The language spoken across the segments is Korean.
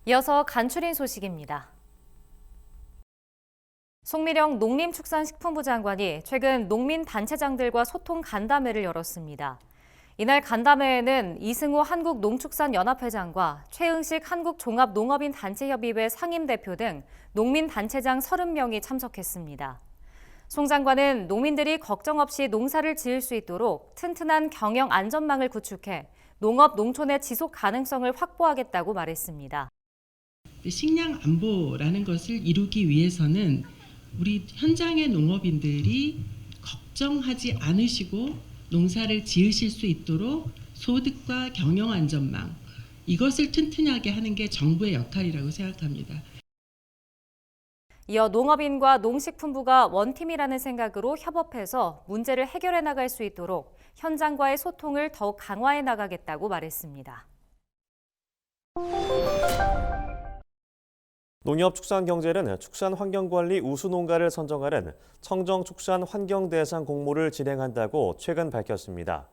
이어서 간추린 소식입니다. 송미령 농림축산식품부 장관이 최근 농민단체장들과 소통 간담회를 열었습니다. 이날 간담회에는 이승호 한국농축산연합회장과 최응식 한국종합농업인단체협의회 상임대표 등 농민단체장 30명이 참석했습니다. 송 장관은 농민들이 걱정 없이 농사를 지을 수 있도록 튼튼한 경영 안전망을 구축해 농업, 농촌의 지속 가능성을 확보하겠다고 말했습니다. 식량 안보라는 것을 이루기 위해서는 우리 현장의 농업인들이 걱정하지 않으시고 농사를 지으실 수 있도록 소득과 경영 안전망, 이것을 튼튼하게 하는 게 정부의 역할이라고 생각합니다. 이어 농업인과 농식품부가 원팀이라는 생각으로 협업해서 문제를 해결해 나갈 수 있도록 현장과의 소통을 더욱 강화해 나가겠다고 말했습니다. 농협축산경제는 축산환경관리 우수농가를 선정하는 청정축산환경대상 공모를 진행한다고 최근 밝혔습니다.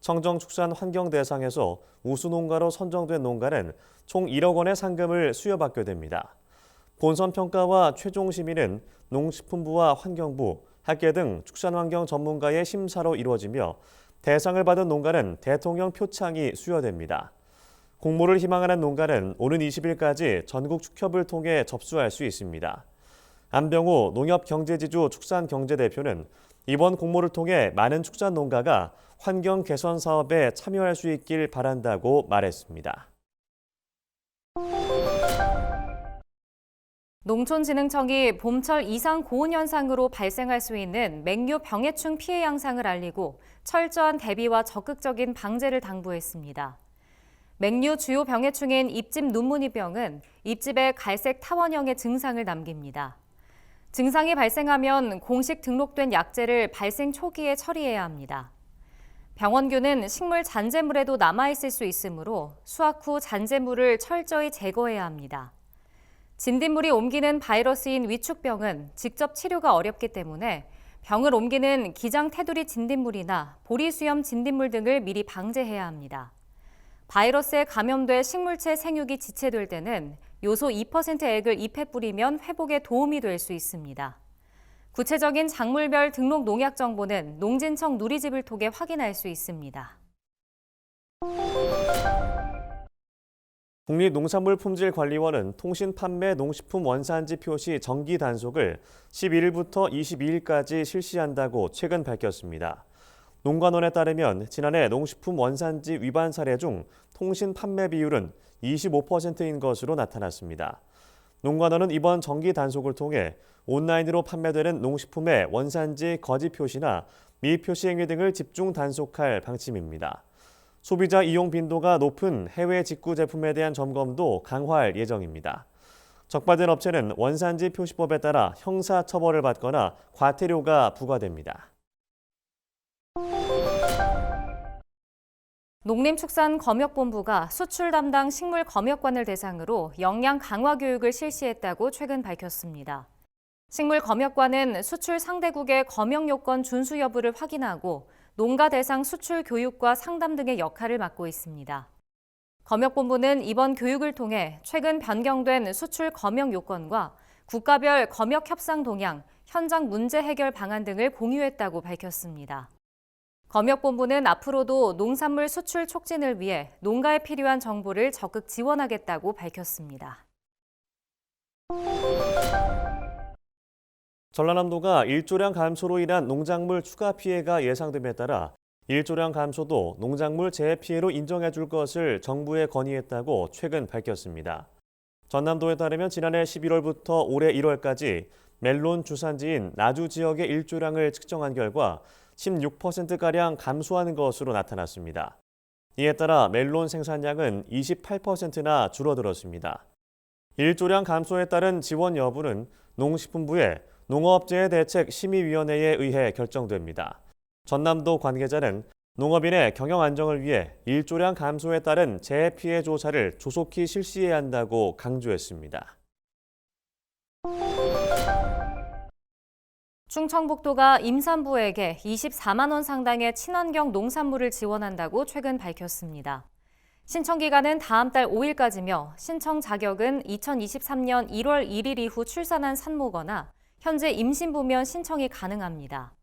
청정축산환경대상에서 우수농가로 선정된 농가는 총 1억 원의 상금을 수여받게 됩니다. 본선평가와 최종 심의는 농식품부와 환경부, 학계 등 축산환경 전문가의 심사로 이루어지며 대상을 받은 농가는 대통령 표창이 수여됩니다. 공모를 희망하는 농가는 오는 20일까지 전국 축협을 통해 접수할 수 있습니다. 안병호 농협경제지주 축산경제대표는 이번 공모를 통해 많은 축산농가가 환경 개선 사업에 참여할 수 있길 바란다고 말했습니다. 농촌진흥청이 봄철 이상 고온 현상으로 발생할 수 있는 맹류 병해충 피해 양상을 알리고 철저한 대비와 적극적인 방제를 당부했습니다. 맹류 주요 병해충인 잎집 눈무늬병은 잎집에 갈색 타원형의 증상을 남깁니다. 증상이 발생하면 공식 등록된 약제를 발생 초기에 처리해야 합니다. 병원균은 식물 잔재물에도 남아있을 수 있으므로 수확 후 잔재물을 철저히 제거해야 합니다. 진딧물이 옮기는 바이러스인 위축병은 직접 치료가 어렵기 때문에 병을 옮기는 기장 테두리 진딧물이나 보리수염 진딧물 등을 미리 방제해야 합니다. 바이러스에 감염돼 식물체 생육이 지체될 때는 요소 2% 액을 잎에 뿌리면 회복에 도움이 될 수 있습니다. 구체적인 작물별 등록 농약 정보는 농진청 누리집을 통해 확인할 수 있습니다. 국립농산물품질관리원은 통신 판매 농식품 원산지 표시 정기 단속을 11일부터 22일까지 실시한다고 최근 밝혔습니다. 농관원에 따르면 지난해 농식품 원산지 위반 사례 중 통신 판매 비율은 25%인 것으로 나타났습니다. 농관원은 이번 정기 단속을 통해 온라인으로 판매되는 농식품의 원산지 거짓 표시나 미표시 행위 등을 집중 단속할 방침입니다. 소비자 이용 빈도가 높은 해외 직구 제품에 대한 점검도 강화할 예정입니다. 적발된 업체는 원산지 표시법에 따라 형사 처벌을 받거나 과태료가 부과됩니다. 농림축산검역본부가 수출 담당 식물검역관을 대상으로 역량 강화 교육을 실시했다고 최근 밝혔습니다. 식물검역관은 수출 상대국의 검역 요건 준수 여부를 확인하고 농가 대상 수출 교육과 상담 등의 역할을 맡고 있습니다. 검역본부는 이번 교육을 통해 최근 변경된 수출 검역 요건과 국가별 검역 협상 동향, 현장 문제 해결 방안 등을 공유했다고 밝혔습니다. 검역본부는 앞으로도 농산물 수출 촉진을 위해 농가에 필요한 정보를 적극 지원하겠다고 밝혔습니다. 전라남도가 일조량 감소로 인한 농작물 추가 피해가 예상됨에 따라 일조량 감소도 농작물 재해 피해로 인정해 줄 것을 정부에 건의했다고 최근 밝혔습니다. 전남도에 따르면 지난해 11월부터 올해 1월까지 멜론 주산지인 나주 지역의 일조량을 측정한 결과 16%가량 감소하는 것으로 나타났습니다. 이에 따라 멜론 생산량은 28%나 줄어들었습니다. 일조량 감소에 따른 지원 여부는 농식품부의 농업재해 대책 심의위원회에 의해 결정됩니다. 전남도 관계자는 농업인의 경영 안정을 위해 일조량 감소에 따른 재해 피해 조사를 조속히 실시해야 한다고 강조했습니다. 충청북도가 임산부에게 24만 원 상당의 친환경 농산물을 지원한다고 최근 밝혔습니다. 신청 기간은 다음 달 5일까지며 신청 자격은 2023년 1월 1일 이후 출산한 산모거나 현재 임신부면 신청이 가능합니다.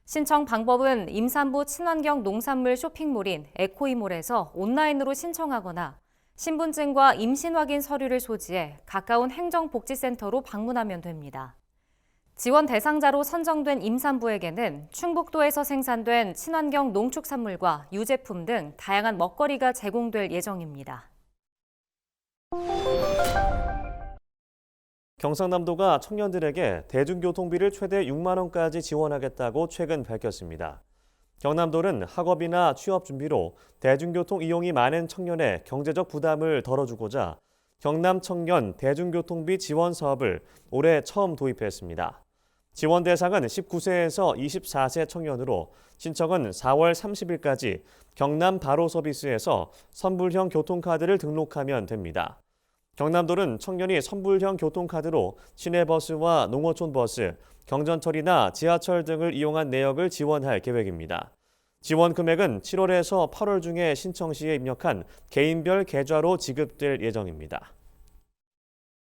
신청 방법은 임산부 친환경 농산물 쇼핑몰인 에코이몰에서 온라인으로 신청하거나 신분증과 임신 확인 서류를 소지해 가까운 행정복지센터로 방문하면 됩니다. 지원 대상자로 선정된 임산부에게는 충북도에서 생산된 친환경 농축산물과 유제품 등 다양한 먹거리가 제공될 예정입니다. 경상남도가 청년들에게 대중교통비를 최대 6만 원까지 지원하겠다고 최근 밝혔습니다. 경남도는 학업이나 취업 준비로 대중교통 이용이 많은 청년의 경제적 부담을 덜어주고자 경남 청년 대중교통비 지원 사업을 올해 처음 도입했습니다. 지원 대상은 19세에서 24세 청년으로 신청은 4월 30일까지 경남 바로 서비스에서 선불형 교통카드를 등록하면 됩니다. 경남도는 청년이 선불형 교통카드로 시내버스와 농어촌 버스, 경전철이나 지하철 등을 이용한 내역을 지원할 계획입니다. 지원 금액은 7월에서 8월 중에 신청 시에 입력한 개인별 계좌로 지급될 예정입니다.